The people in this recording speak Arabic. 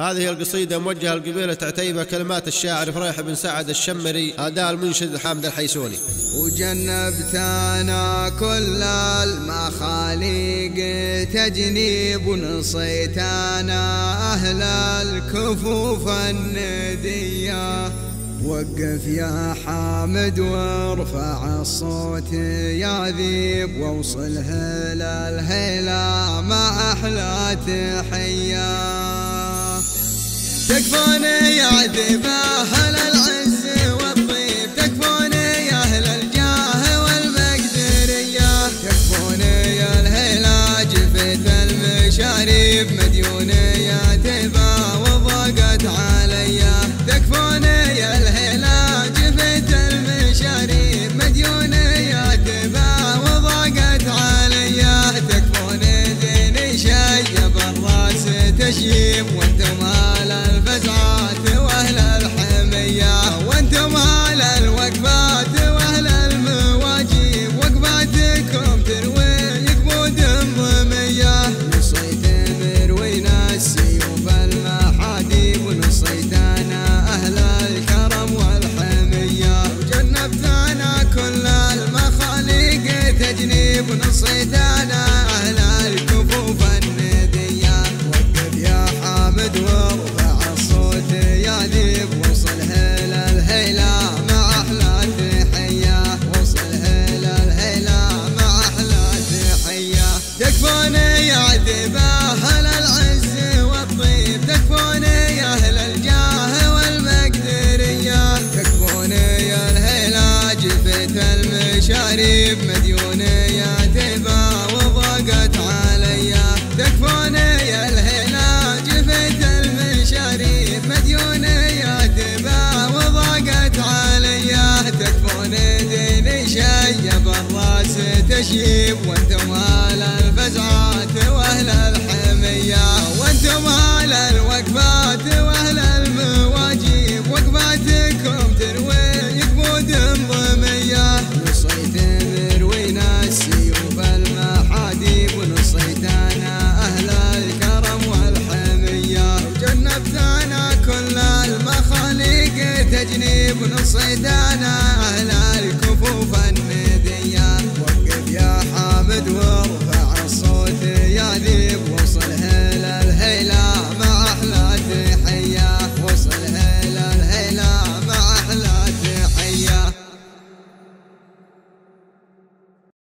هذه القصيدة موجهة لقبيلة عتيبة، كلمات الشاعر فريح بن سعد الشمري، أداء المنشد حامد الحيسوني. وجنبتنا كل المخاليق تجنيب، ونصيتنا أهل الكفوف الندية. وقف يا حامد وارفع الصوت يا ذيب، واوصله للهيلة مع أحلى تحية. تكفوني يا ذيب أهل العز والطيب، تكفوني يا أهل الجاه والمقدرية، تكفوني يا الهيلة جفت المشاريب، مديوني يا تيبة وضاقت عليا. تكفوني يا الهيلة جفت المشاريب، مديوني يا تيبة وضاقت عليا. تكفوني ديني شيب الراس تشيب، وانتم اهل الفزعات واهل الحمية، وانتم اهل الوقفات واهل المواجيب، وقفاتكم تروي يقبود ضمية. نصيت مروينا السيوف المحاديب، ونصيتنا اهل الكرم والحمية. وجنبتنا كل المخاليق تجنيب، ونصيتنا اهل الكفوف الندية. وقف يا حامد وارفع الصوت يا ذيب، وصله للهيلة مع أحلى تحية، وصله للهيلة مع أحلى تحية. تكفوني يا ذيب أهل العز والطيب، تكفوني يا أهل الجاه والمقدرية، تكفوني يا الهيلة جفت المشاريب، مديوني يا تيبة وضاقت عليا. تكفوني يا الهيلة جفت المشاريب، مديوني يا تيبة وضاقت عليا. تكفوني ديني شيب الراس تشيب، وانتم اهل الفزعات واهل الحمية، وانتم اهل الوقفات واهل المواجيب، وقفاتكم تروي يقبود ضمية. نصيت مروينا السيوف المحاديب، ونصيتنا اهل الكرم والحمية. وجنبتنا كل المخاليق تجنيب، ونصيتنا